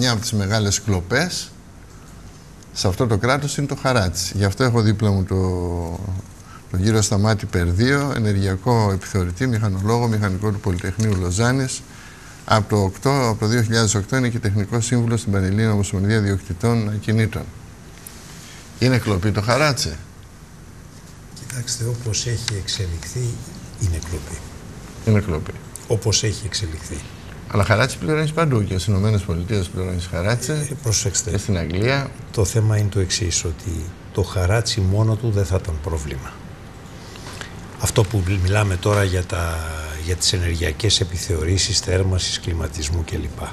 Μια από τις μεγάλες κλοπές σε αυτό το κράτος είναι το χαράτσι. Γι' αυτό έχω δίπλα μου τον κύριο Σταμάτη Περδίο, ενεργειακό επιθεωρητή, μηχανολόγο, μηχανικό του Πολυτεχνείου Λοζάνης. Από το 2008 είναι και τεχνικός σύμβουλος στην Πανελλήνια Ομοσπονδία Διοκτητών Ακινήτων. Είναι κλοπή το χαράτσι? Κοιτάξτε, όπως έχει εξελιχθεί, είναι κλοπή. Είναι κλοπή. Όπως έχει εξελιχθεί. Αλλά χαράτσι πληρώνεις παντού, και στις ΗΠΑ πληρώνεις χαράτσι. Προσέξτε. Και στην Αγγλία. Το θέμα είναι το εξής, ότι το χαράτσι μόνο του δεν θα ήταν πρόβλημα. Αυτό που μιλάμε τώρα για τις ενεργειακές επιθεωρήσεις, θέρμανσης, κλιματισμού κλπ.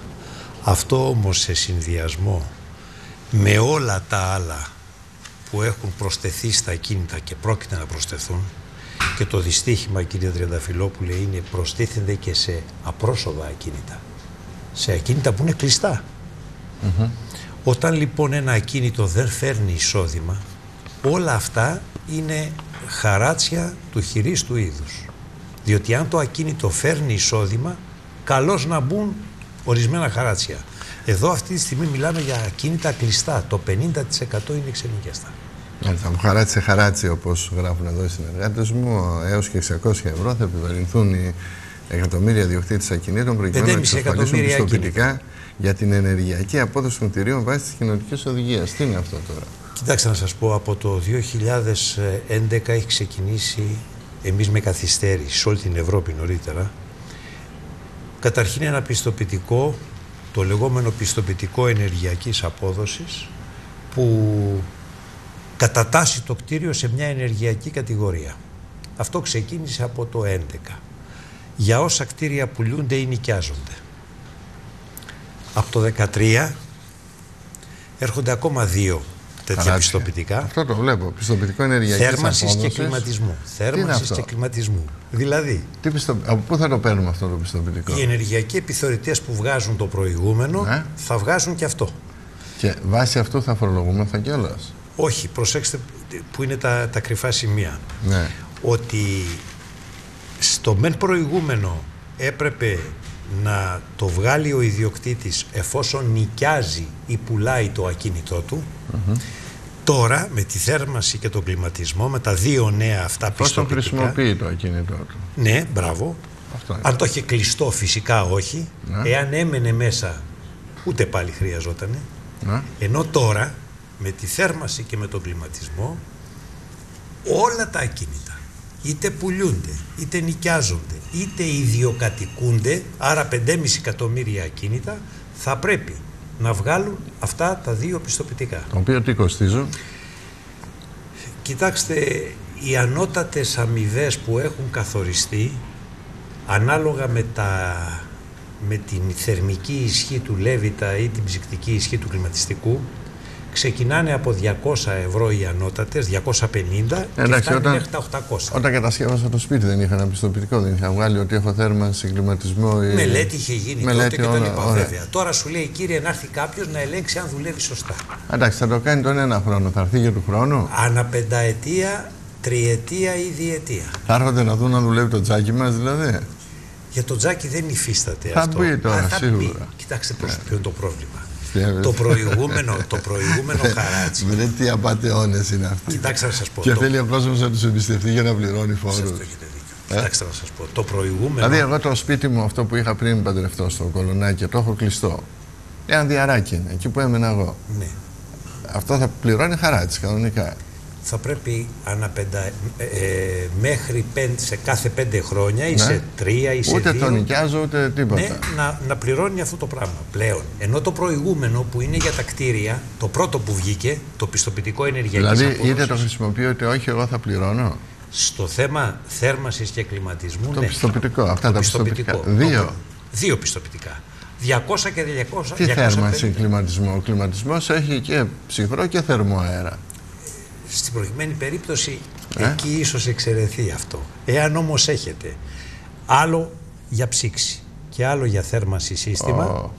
Αυτό όμως σε συνδυασμό με όλα τα άλλα που έχουν προσθεθεί στα ακίνητα και πρόκειται να προσθεθούν, και το δυστύχημα, κύριε Τριανταφυλόπουλε, είναι προστίθενται και σε απρόσοδα ακίνητα. Σε ακίνητα που είναι κλειστά. Όταν λοιπόν ένα ακίνητο δεν φέρνει εισόδημα, όλα αυτά είναι χαράτσια του χειρίστου είδους. Διότι αν το ακίνητο φέρνει εισόδημα, καλώς να μπουν ορισμένα χαράτσια. Εδώ αυτή τη στιγμή μιλάμε για ακίνητα κλειστά. Το 50% είναι εξενοικιαστά. Από χαράτσι σε χαράτσι, όπως γράφουν εδώ οι συνεργάτες μου, έως και 600 ευρώ θα επιβαρυνθούν οι εκατομμύρια διοκτήτες ακινήτων προκειμένου να εξασφαλίσουν πιστοποιητικά για την ενεργειακή απόδοση των κτηρίων βάσει της κοινωνικής οδηγίας. Τι είναι αυτό τώρα? Κοιτάξτε να σας πω, από το 2011 έχει ξεκινήσει, εμείς με καθυστέρηση, σε όλη την Ευρώπη νωρίτερα, καταρχήν ένα πιστοποιητικό, το λεγόμενο πιστοποιητικό ενεργειακής απόδοσης, που κατατάσσει το κτίριο σε μια ενεργειακή κατηγορία. Αυτό ξεκίνησε από το 2011. Για όσα κτίρια πουλούνται ή νοικιάζονται. Από το 2013 έρχονται ακόμα 2 τέτοια πιστοποιητικά. Αυτό το βλέπω. Πιστοποιητικό ενεργειακής θέρμανσης απόδοσης και κλιματισμού. Θέρμανσης και κλιματισμού. Δηλαδή, από πού θα το παίρνουμε αυτό το πιστοποιητικό? Οι ενεργειακοί επιθεωρητές που βγάζουν το προηγούμενο θα βγάζουν και αυτό. Και βάσει αυτού θα φορολογούμεθα κιόλας? Όχι, προσέξτε που είναι τα κρυφά σημεία. Ναι. Ότι στο μεν προηγούμενο έπρεπε να το βγάλει ο ιδιοκτήτης εφόσον νοικιάζει ή πουλάει το ακίνητό του. Τώρα με τη θέρμανση και τον κλιματισμό, με τα 2 νέα αυτά πιστοποιητικά. Πόσο χρησιμοποιεί το ακίνητό του? Ναι, μπράβο. Αν το είχε κλειστό, φυσικά όχι. Εάν έμενε μέσα, ούτε πάλι χρειαζότανε. Ενώ τώρα με τη θέρμανση και με τον κλιματισμό, όλα τα ακίνητα είτε πουλούνται, είτε νοικιάζονται, είτε ιδιοκατοικούνται, άρα 5,5 εκατομμύρια ακίνητα, θα πρέπει να βγάλουν αυτά τα 2 πιστοποιητικά. Το οποίο τι κοστίζουν? Κοιτάξτε, οι ανώτατες αμοιβές που έχουν καθοριστεί, ανάλογα με την θερμική ισχύ του Λέβητα ή την ψυκτική ισχύ του κλιματιστικού, ξεκινάνε από 200 ευρώ οι ανώτατες, 250 και φτάνει μέχρι τα 800. Όταν κατασκεύασα το σπίτι δεν είχα ένα πιστοποιητικό, δεν είχα βγάλει ότι έχω θέρμανση, κλιματισμό? Μελέτη είχε γίνει τότε και τα λοιπά, βέβαια. Τώρα σου λέει, κύριε, να έρθει κάποιος να ελέγξει αν δουλεύει σωστά. Εντάξει, θα το κάνει τον ένα χρόνο, θα έρθει για του χρόνου? Ανά πενταετία, τριετία ή διετία. Θα έρχονται να δουν αν δουλεύει το τζάκι μας δηλαδή? Για το τζάκι δεν υφίσταται θα αυτό. Μπει τώρα, σίγουρα. Κοιτάξτε ποιο είναι το πρόβλημα. Το προηγούμενο χαράτσι. Με τι απατεώνες είναι αυτοί. Κοιτάξτε να σας πω. Και θέλει ο κόσμος να τους εμπιστευτεί για να πληρώνει φόρους. Αυτό έχετε δίκιο. Κοιτάξτε να σας πω. Το προηγούμενο. Δηλαδή, εγώ το σπίτι μου, αυτό που είχα πριν παντρευτώ στο Κολονάκι, το έχω κλειστό. Ένα διαράκι είναι, εκεί που έμενα εγώ. Ναι. Αυτό θα πληρώνει χαράτσι κανονικά. Θα πρέπει μέχρι σε κάθε 5 χρόνια ή σε 3 ή σε 2. Ούτε το νοικιάζω ούτε τίποτα. Ναι, να πληρώνει αυτό το πράγμα πλέον. Ενώ το προηγούμενο που είναι για τα κτίρια, το πρώτο που βγήκε, το πιστοποιητικό ενεργειακής απόδοσης. Δηλαδή, είτε το χρησιμοποιώ είτε όχι, εγώ θα πληρώνω. Στο θέμα θέρμανσης και κλιματισμού, το πιστοποιητικό, αυτά τα πιστοποιητικά. 2 πιστοποιητικά. 200 και 200. Τι θέρμανση, κλιματισμό? Ο κλιματισμός έχει και ψυχρό και θερμό αέρα. Στην προηγουμένη περίπτωση εκεί ίσως εξαιρεθεί αυτό. Εάν όμως έχετε άλλο για ψήξη και άλλο για θέρμανση σύστημα,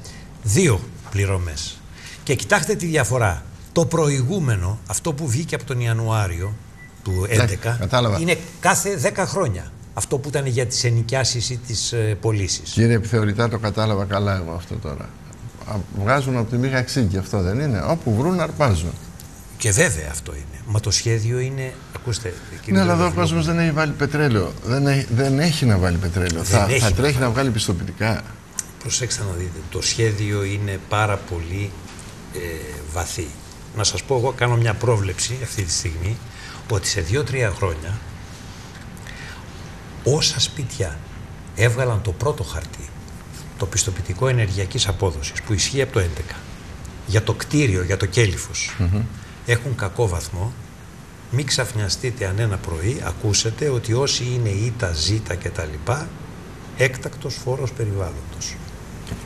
2 πληρωμές. Και κοιτάξτε τη διαφορά. Το προηγούμενο, αυτό που βγήκε από τον Ιανουάριο του 2011, είναι κάθε 10 χρόνια. Αυτό που ήταν για τις ενοικιάσεις ή τις πωλήσεις. Κύριε επιθεωρητά, το κατάλαβα καλά εγώ αυτό τώρα. βγάζουν από τη μήγα ξύγκη, αυτό δεν είναι? Όπου βρουν αρπάζουν. Και βέβαια αυτό είναι. Μα το σχέδιο είναι. Ακούστε, ναι, αλλά εδώ ο κόσμος δεν έχει βάλει πετρέλαιο. Δεν έχει να βάλει πετρέλαιο. Θα τρέχει να βγάλει πιστοποιητικά. Προσέξτε να δείτε. Το σχέδιο είναι πάρα πολύ βαθύ. Να σας πω, εγώ κάνω μια πρόβλεψη αυτή τη στιγμή ότι σε 2-3 χρόνια όσα σπίτια έβγαλαν το πρώτο χαρτί, το πιστοποιητικό ενεργειακής απόδοσης που ισχύει από το 2011 για το κτίριο, για το κέλυφος, έχουν κακό βαθμό. Μην ξαφνιαστείτε αν ένα πρωί ακούσετε ότι όσοι είναι ΙΤΑ, ΖΙΤΑ κτλ. Έκτακτος φόρος περιβάλλοντος.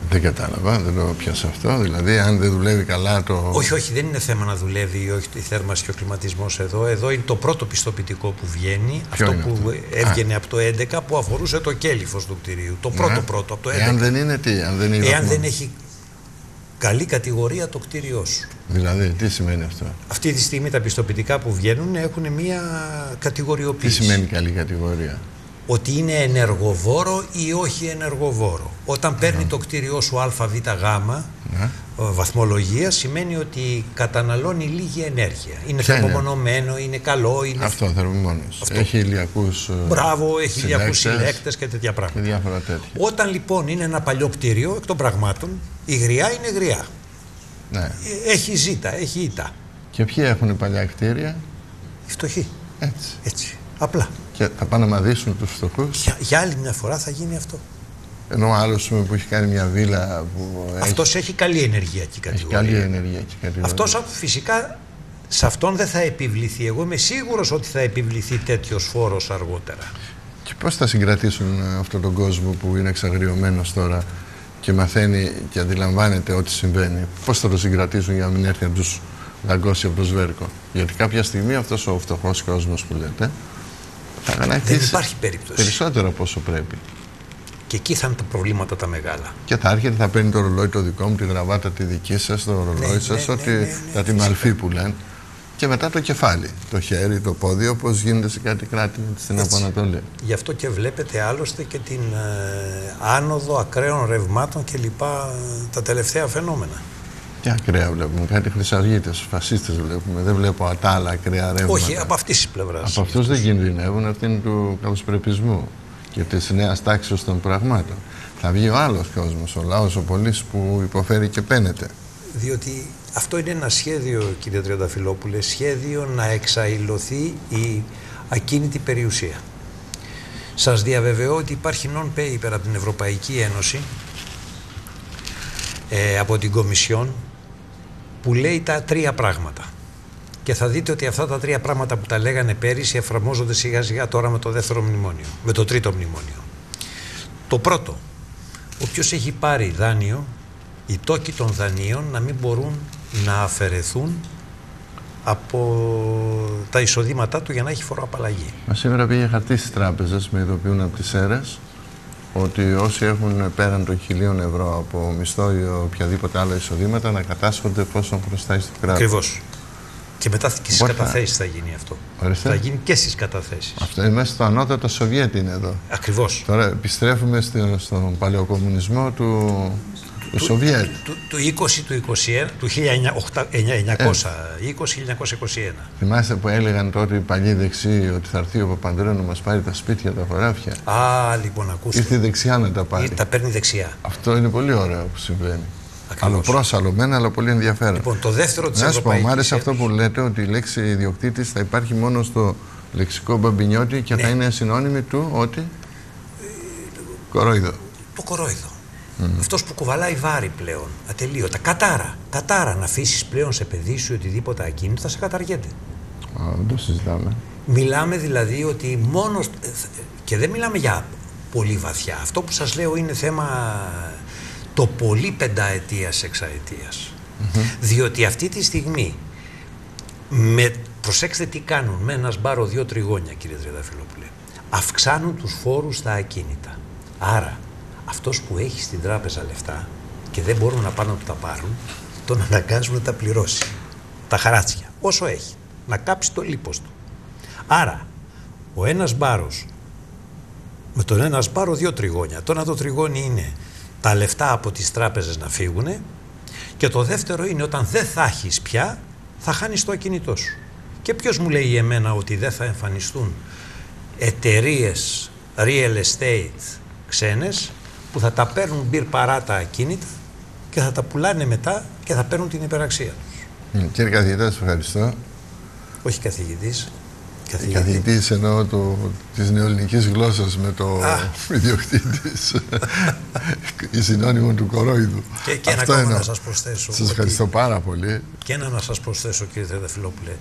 Δεν κατάλαβα, δεν το πιάσα αυτό. Δηλαδή, αν δεν δουλεύει καλά το. Όχι, δεν είναι θέμα να δουλεύει ή όχι η θέρμανση και ο κλιματισμός εδώ. Εδώ είναι το πρώτο πιστοποιητικό που βγαίνει. Ποιο αυτό που έβγαινε από το 2011 που αφορούσε το κέλυφος του κτηρίου. Το πρώτο από το 2011. Εάν δεν είναι τι, εάν δεν έχει καλή κατηγορία το κτίριό σου. Δηλαδή, τι σημαίνει αυτό? Αυτή τη στιγμή τα πιστοποιητικά που βγαίνουν έχουν μία κατηγοριοποίηση. Τι σημαίνει καλή κατηγορία? Ότι είναι ενεργοβόρο ή όχι ενεργοβόρο. Όταν παίρνει το κτίριό σου ΑΒΓ βαθμολογία, σημαίνει ότι καταναλώνει λίγη ενέργεια. Είναι θερμομονωμένο, είναι καλό. Είναι... Αυτό, θερμομόνος. Έχει ηλιακούς. Μπράβο, έχει ηλιακούς συλλέκτες και τέτοια πράγματα. Και διάφορα τέτοια. Όταν λοιπόν είναι ένα παλιό κτίριο, εκ των πραγμάτων, η γριά είναι γριά. Ναι. Έχει ζήτα, έχει ΙΤΑ. Και ποιοι έχουν παλιά κτίρια? Οι φτωχοί. Έτσι. Απλά. Και θα πάνε να μαδίσουν τους φτωχούς. Για άλλη μια φορά θα γίνει αυτό. Ενώ ο άλλος που έχει κάνει μια βίλα. Αυτός έχει καλή ενεργειακή κατηγορία. Καλή ενεργειακή κατηγορία. Αυτός φυσικά σε αυτόν δεν θα επιβληθεί. Εγώ είμαι σίγουρος ότι θα επιβληθεί τέτοιος φόρος αργότερα. Και πώς θα συγκρατήσουν αυτόν τον κόσμο που είναι εξαγριωμένος τώρα και μαθαίνει και αντιλαμβάνεται ό,τι συμβαίνει? Πώς θα το συγκρατήσουν για να μην έρθει να τους δαγκώσει από το σβέρκο? Γιατί κάποια στιγμή αυτός ο φτωχός κόσμος που λέτε θα δεν υπάρχει περίπτωση. Περισσότερο από όσο πρέπει. Και εκεί θα είναι τα προβλήματα τα μεγάλα. Και θα έρχεται, θα παίρνει το ρολόι το δικό μου, τη γραβάτα τη δική σας, το ρολόι σας, τα τη μαλφή που λένε. Και μετά το κεφάλι, το χέρι, το πόδι, όπως γίνεται σε κάτι κράτη στην Απανατολή. Γι' αυτό και βλέπετε άλλωστε και την άνοδο ακραίων ρευμάτων και λοιπά τα τελευταία φαινόμενα. Τι ακραία βλέπουμε? Κάτι χρυσαυγίτες, φασίστες βλέπουμε. Δεν βλέπω τα άλλα ακραία ρεύματα. Όχι, από αυτής της πλευράς. Από αυτούς δεν κινδυνεύουν, αυτή είναι του καλοσπρεπισμού και της νέας τάξης των πραγμάτων. Θα βγει ο άλλος κόσμος, ο λαός, ο πολίτης που υποφέρει και παίνεται. Διότι αυτό είναι ένα σχέδιο, κύριε Τριανταφυλόπουλε, σχέδιο να εξαϊλωθεί η ακίνητη περιουσία. Σας διαβεβαιώ ότι υπάρχει non-paper από την Ευρωπαϊκή Ένωση, από την Κομισιόν, που λέει τα 3 πράγματα. Και θα δείτε ότι αυτά τα 3 πράγματα που τα λέγανε πέρυσι εφαρμόζονται σιγά σιγά τώρα με το δεύτερο μνημόνιο, με το τρίτο μνημόνιο. Το πρώτο, όποιος έχει πάρει δάνειο, οι τόκοι των δανείων να μην μπορούν να αφαιρεθούν από τα εισοδήματά του για να έχει φοροαπαλλαγή. Μα σήμερα πήγε χαρτί στις τράπεζες, με ειδοποιούν από τις αίρες, ότι όσοι έχουν πέραν των 1.000 ευρώ από μισθό ή οποιαδήποτε άλλα εισοδήματα να κατάσχονται εφόσον προστάει στο κράτος. Ακριβώς. Και μετά και στις καταθέσεις θα γίνει αυτό. Ορίστε. Θα γίνει και στις καταθέσεις. Αυτό είναι μέσα στο ανώτατο Σοβιέτ είναι εδώ. Ακριβώς. Τώρα επιστρέφουμε στον παλαιοκομμουνισμό του Σοβιέτ. Του 20 του 21, του 1920-1921. Θυμάστε που έλεγαν τότε οι παλιοί δεξιοί ότι θα έρθει ο Παπανδρέου να μας πάρει τα σπίτια, τα χωράφια. Λοιπόν, ακούστε. Ήρθε δεξιά να τα πάρει. Τα παίρνει δεξιά. Αυτό είναι πολύ ωραίο που συμβαίνει. Ακριβώς. Αλλοπρόσαλωμένα, αλλά πολύ ενδιαφέρον. Λοιπόν, το δεύτερο της Ευρωπαϊκής Ένωσης. Μου άρεσε Ένωσης. αυτό που λέτε, ότι η λέξη ιδιοκτήτης θα υπάρχει μόνο στο λεξικό Μπαμπινιώτη και θα είναι συνώνυμη του ότι. Κορόιδο. Το κορόιδο. Αυτός που κουβαλάει βάρη πλέον, ατελείωτα. Κατάρα να αφήσεις πλέον σε παιδί σου οτιδήποτε ακίνητο θα σε καταργέται. Δεν το συζητάμε. Μιλάμε δηλαδή ότι μόνο. Και δεν μιλάμε για πολύ βαθιά. Αυτό που σας λέω είναι θέμα το πολύ 5ετίας, 6ετίας. Διότι αυτή τη στιγμή, προσέξτε τι κάνουν με ένα σπάρο 2 τριγώνια, κύριε Τριανταφυλόπουλε. Αυξάνουν τους φόρους στα ακίνητα. Άρα, αυτός που έχει στην τράπεζα λεφτά και δεν μπορούν να πάνε να του τα πάρουν, τον αναγκάζουν να τα πληρώσει. Τα χαράτσια, όσο έχει. Να κάψει το λίπος του. Άρα, ο ένας μπάρος, με τον ένα σπάρο 2 τριγώνια. Το ένα το τριγώνι είναι τα λεφτά από τις τράπεζες να φύγουν Και το δεύτερο είναι όταν δεν θα έχεις πια, θα χάνεις το ακίνητό σου. Και ποιος μου λέει εμένα ότι δεν θα εμφανιστούν εταιρείες real estate ξένες που θα τα παίρνουν μπιρ παρά τα ακίνητα και θα τα πουλάνε μετά και θα παίρνουν την υπεραξία τους. Κύριε καθηγητά, σας ευχαριστώ. Όχι καθηγητής. Καθηγητής εννοώ της νεοελληνικής γλώσσας με το ιδιοκτήτης. Η συνώνυμο του κορόιδου. Και ένα ακόμα να σας προσθέσω. Σας ευχαριστώ πάρα πολύ. Και ένα να σας προσθέσω, κύριε Τρενταφυλόπουλε.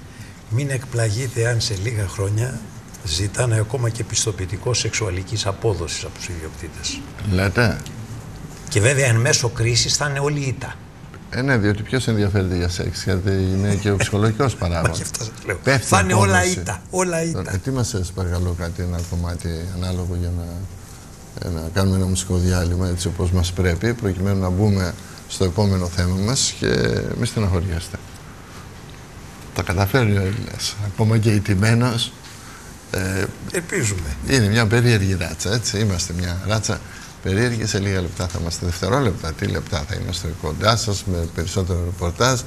Μην εκπλαγείτε αν σε λίγα χρόνια ζητάνε ακόμα και πιστοποιητικό σεξουαλικής απόδοσης από τους ιδιοκτήτες. Λέτε. Και βέβαια εν μέσω κρίσης θα είναι όλοι ήττα. Ναι, διότι ποιος ενδιαφέρεται για σεξ, γιατί είναι και ο ψυχολογικός παράγοντας. Θα είναι όλα ήττα. Όλα ήττα. Ετοίμασε, σας παρακαλώ, ένα κομμάτι ανάλογο για να κάνουμε ένα μουσικό διάλειμμα έτσι όπως μας πρέπει, προκειμένου να μπούμε στο επόμενο θέμα μας και μη στεναχωριέστε. Τα καταφέρει ο Έλληνας, ακόμα και ηττημένος. Ελπίζουμε. Είναι μια περίεργη ράτσα, έτσι. Είμαστε μια ράτσα περίεργη. Σε λίγα λεπτά θα είμαστε, δευτερόλεπτα, τι λεπτά θα είμαστε κοντά σας με περισσότερο ρεπορτάζ.